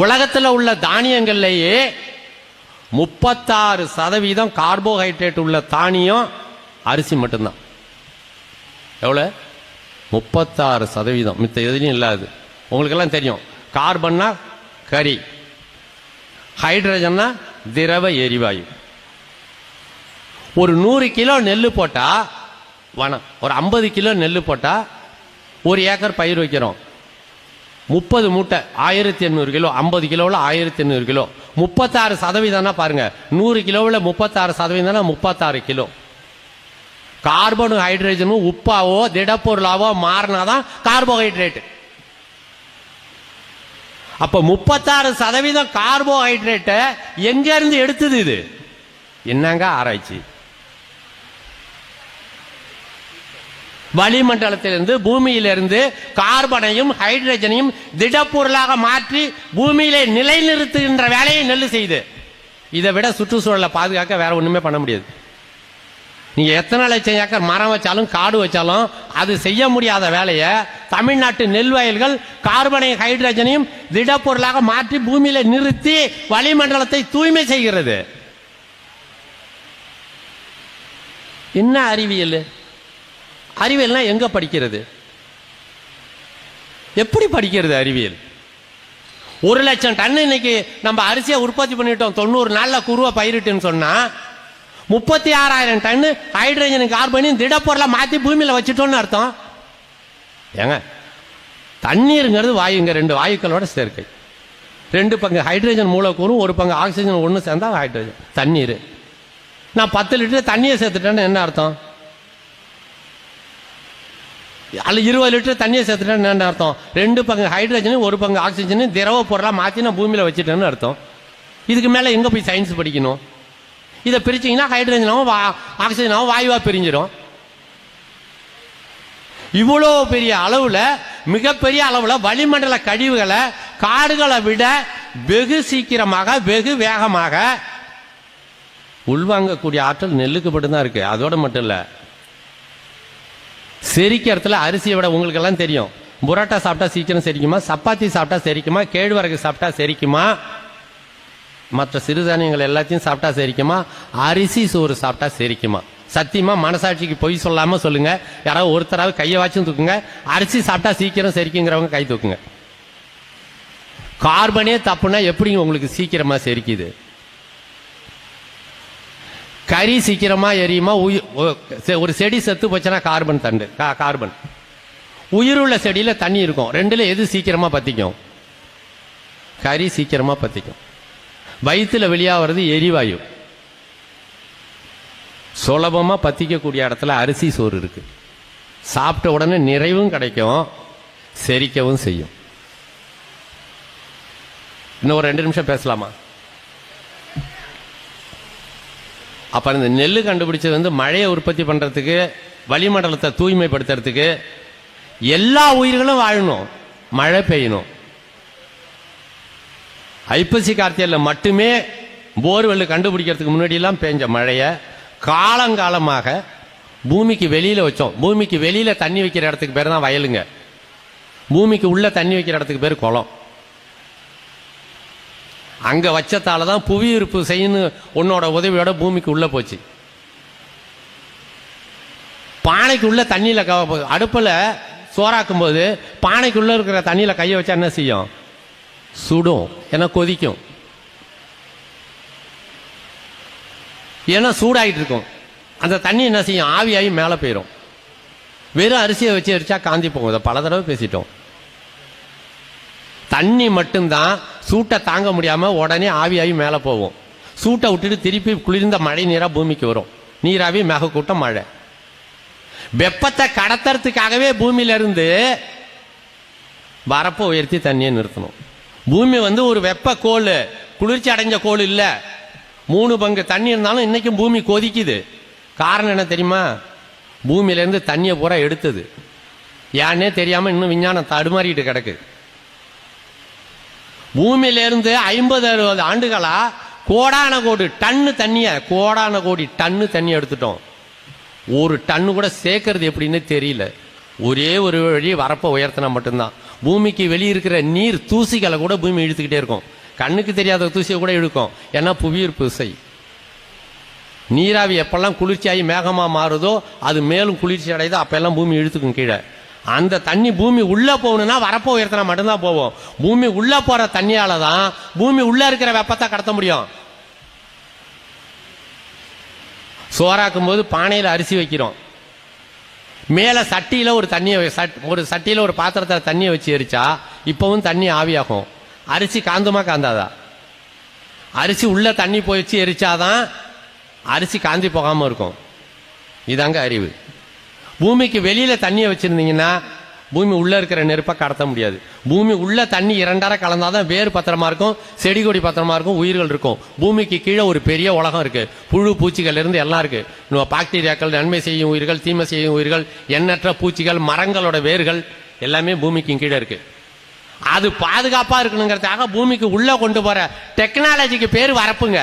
உலகத்தில் உள்ள தானியங்கள்லேயே 36% கார்போஹைட்ரேட் உள்ள தானியம் அரிசி மட்டும்தான். எவ்வளோ? 36%. மித்த எதுலையும் இல்லாது. உங்களுக்கெல்லாம் தெரியும், கார்பன்னா கரி, ஹைட்ரஜன்னா திரவ எரிவாயு. ஒரு 100 கிலோ நெல் போட்டா ஒரு 50 கிலோ நெல் போட்டா 1 ஏக்கர் பயிர் வைக்கிறோம். 30 மூட்டை 1800 கிலோ. 50 கிலோவில் 1800 கிலோ. 36% பாருங்க. 100 கிலோவில் 36% 36 கிலோ. கார்பனும் ஹைட்ரஜனும் உப்பாவோ திடப்பொருளாவோ மாறினாதான் கார்போஹைட்ரேட். அப்ப 36% கார்போஹைட்ரேட் எங்க இருந்து எடுத்தது? இது என்னங்க ஆராய்ச்சி? வளிமண்டலத்திலிருந்து, பூமியிலிருந்து கார்பனையும் ஹைட்ரஜனையும் திடப்பொருளாக மாற்றி பூமியிலே நிலைநிறுத்துகின்ற வேலையை நெல் செய்து. இதை விட சுற்றுச்சூழலை பாதுகாக்க வேற ஒண்ணுமே பண்ண முடியாது. நீங்க எத்தனை லட்சம் ஏக்கர் மரம் வச்சாலும் காடு வச்சாலும் அது செய்ய முடியாத வேலையை தமிழ்நாட்டு நெல் வயல்கள் கார்பனையும் ஹைட்ரஜனையும் திடப்பொருளாக மாற்றி பூமியில நிறுத்தி வளிமண்டலத்தை தூய்மை செய்கிறது. என்ன அறிவியல்? அறிவியல்னா எங்க படிக்கிறது? எப்படி படிக்கிறது அறிவியல்? 1 லட்சம் டன் இன்னைக்கு நம்ம அரிசியை உற்பத்தி பண்ணிட்டோம் 90 நாள்ல குருவை பயிரிட்டுன்னு சொன்னா 36,000 டன் ஹைட்ரஜன் கார்பனையும் திடப்பொருளை மாத்தி பூமியில வச்சுட்டோம்னு அர்த்தம். ஏங்க, தண்ணீருங்கிறது வாயுங்க, 2 வாயுக்களோட சேர்க்கை. 2 பங்கு ஹைட்ரஜன் மூலக்கூறும் 1 பங்கு ஆக்சிஜன் ஒன்று சேர்ந்தா ஹைட்ரஜன் தண்ணீர். நான் 10 லிட்டர் தண்ணியை சேர்த்துட்டேன்னு என்ன அர்த்தம்? அல்ல 20 லிட்டர் தண்ணியை சேர்த்துட்டேன்னு என்ன அர்த்தம்? 2 பங்கு ஹைட்ரஜனும் 1 பங்கு ஆக்சிஜனும் திரவ பொருளா மாற்றி நான் பூமியில வச்சுட்டேன்னு அர்த்தம். இதுக்கு மேல எங்க போய் சயின்ஸ் படிக்கணும்? இதை பிரிச்சிங்கன்னா ஹைட்ரஜனாவும் ஆக்சிஜனாவும் வாயுவா பிரிஞ்சிடும். இவ்வளோ பெரிய அளவுல, மிகப்பெரிய அளவுல வளிமண்டல கழிவுகளை காடுகளை விட வெகு சீக்கிரமாக வெகு வேகமாக உள்வாங்கக்கூடிய ஆற்றல் நெல்லுக்கு மட்டும்தான் இருக்கு. அதோட மட்டும் இல்ல, செரிக்கிறதுல அரிசியை விட உங்களுக்கு எல்லாம் தெரியும், புரோட்டா சாப்பிட்டா சீக்கிரம் செரிக்குமா, சப்பாத்தி சாப்பிட்டா செரிக்குமா, கேழ்வரகு சாப்பிட்டா செரிக்குமா, மற்ற சிறுதானியங்கள் எல்லாத்தையும் சாப்பிட்டா செரிக்குமா, அரிசி சோறு சாப்பிட்டா செரிக்குமா? சத்தியமா மனசாட்சிக்கு பொய் சொல்லாம சொல்லுங்க. யாராவது ஒருத்தராவது கையை வாச்சும் தூக்குங்க, அரிசி சாப்பிட்டா சீக்கிரம் செரிக்குங்கிறவங்க கை தூக்குங்க. கார்பனே தப்புனா எப்படிங்க உங்களுக்கு சீக்கிரமா செரிக்குது? கறி சீக்கிரமா எரியுமா? ஒரு செடி செத்து போச்சுன்னா கார்பன் தண்டு, கார்பன். உயிருள்ள செடியில தண்ணி இருக்கும், 2ல எது சீக்கிரமா பத்திக்கும்? கறி சீக்கிரமா பத்திக்கும். வயிற்றுல வெளியாகிறது எரிவாயு. சுலபமா பத்திக்கக்கூடிய இடத்துல அரிசி சோறு இருக்கு. சாப்பிட்ட உடனே நிறைவும் கிடைக்கும், செரிக்கவும் செய்யும். இன்னும் ஒரு 2 நிமிஷம் பேசலாமா? அப்ப இந்த நெல் கண்டுபிடிச்சது மழையை உற்பத்தி பண்றதுக்கு, வளிமண்டலத்தை தூய்மைப்படுத்துறதுக்கு. எல்லா உயிர்களும் வாழணும், மழை பெய்யணும். ஐப்பசி கார்த்திகையில் மட்டுமே போர்வெல் கண்டுபிடிக்கிறதுக்கு முன்னாடி எல்லாம் பெஞ்ச மழைய காலங்காலமாக பூமிக்கு வெளியில வச்சோம். பூமிக்கு வெளியில தண்ணி வைக்கிற இடத்துக்கு பேர் தான் வயலுங்க. பூமிக்கு உள்ள தண்ணி வைக்கிற இடத்துக்கு பேர் குளம். அங்க வச்சதாலதான் புவியீர்ப்பு செய்யணும் உன்னோட உதவியோட பூமிக்கு உள்ள போச்சு. பானைக்கு உள்ள தண்ணியில அடுப்புல சோறாக்கும் போது பானைக்குள்ள இருக்கிற தண்ணியில கையை வச்சா என்ன செய்யும்? சுடும், ஏன்னா கொதிக்கும், ஏன்னா சூடாயிட்டு இருக்கும். அந்த தண்ணி என்ன செய்யும்? ஆவியாகி மேலே போயிடும். வெறும் அரிசியை வச்சு அரிச்சா காந்தி போகும். இதை பல தடவை பேசிட்டோம். தண்ணி மட்டும்தான் சூட்டை தாங்க முடியாம உடனே ஆவியாகி மேலே போகும். சூட்டை விட்டுட்டு திருப்பி குளிர்ந்த மழை நீரா பூமிக்கு வரும். நீராவி மேகக்கூட்டம் மழை. வெப்பத்தை கடத்துறதுக்காகவே பூமியில இருந்து வரப்பை உயர்த்தி தண்ணியை நிறுத்தணும். பூமி ஒரு வெப்ப கோள், குளிர்ச்சி அடைஞ்ச கோள் இல்ல. 3 பங்கு தண்ணி இருந்தாலும் இன்னைக்கும் பூமி கொதிக்குது. காரணம் என்ன தெரியுமா? பூமியில இருந்து தண்ணியை பூரா எடுத்தது. ஏன்னே தெரியாம இன்னும் விஞ்ஞானம் தடுமாறிட்டு கிடக்கு. பூமியிலிருந்து 50-60 ஆண்டுகளா கோடான கோடி டன்னு தண்ணிய, கோடான கோடி டன்னு தண்ணி எடுத்துட்டோம். 1 டன்னு கூட சேர்க்கறது எப்படின்னு தெரியல. ஒரே ஒரு வழி வரப்ப உயர்த்தினா மட்டும்தான். பூமிக்கு வெளியிருக்கிற நீர் தூசிகளை கூட பூமி இழுத்துக்கிட்டே இருக்கும். கண்ணுக்கு தெரியாத தூசியை கூட இழுக்கும். ஏன்னா புவியீர்ப்பு விசை. நீராவி எப்பெல்லாம் குளிர்ச்சியாகி மேகமா மாறுதோ அது மேலும் குளிர்ச்சி அடையுதோ அப்பெல்லாம் பூமி இழுத்துக்கும் கீழே. அந்த தண்ணி பூமி உள்ள போகணும்னா வரப்போ உயர்த்தினா மட்டும்தான் போவோம். பூமி உள்ள போற தண்ணியால தான் பூமி உள்ள இருக்கிற வெப்பத்தை கடத்த முடியும். சோறாக்கும் போது பானையில் அரிசி வைக்கிறோம், மேல சட்டியில ஒரு சட்டியில ஒரு பாத்திரத்தில் தண்ணியை வச்சு எரிச்சா இப்பவும் தண்ணி ஆவியாகும். அரிசி காந்துமா காந்தாதா? அரிசி உள்ள தண்ணி போய் வச்சு எரிச்சாதான் அரிசி காந்தி போகாம இருக்கும். இதாங்க அறிவு. பூமிக்கு வெளியில தண்ணியை வச்சிருந்தீங்கன்னா பூமி உள்ள இருக்கிற நெருப்பை கடத்த முடியாது. பூமி உள்ள தண்ணி இரண்டரை கலந்தாதான் வேறு பத்திரமா இருக்கும், செடி கொடி பத்திரமா இருக்கும், உயிர்கள் இருக்கும். பூமிக்கு கீழே ஒரு பெரிய உலகம் இருக்கு. புழு பூச்சிகள் இருந்து எல்லாம் இருக்கு. பாக்டீரியாக்கள், நன்மை செய்யும் உயிர்கள், தீமை செய்யும் உயிர்கள், எண்ணற்ற பூச்சிகள், மரங்களோட வேர்கள் எல்லாமே பூமிக்கு கீழே இருக்கு. அது பாதுகாப்பா இருக்கணுங்கிறதுக்காக பூமிக்கு உள்ள கொண்டு போற டெக்னாலஜிக்கு பேர் வரப்புங்க.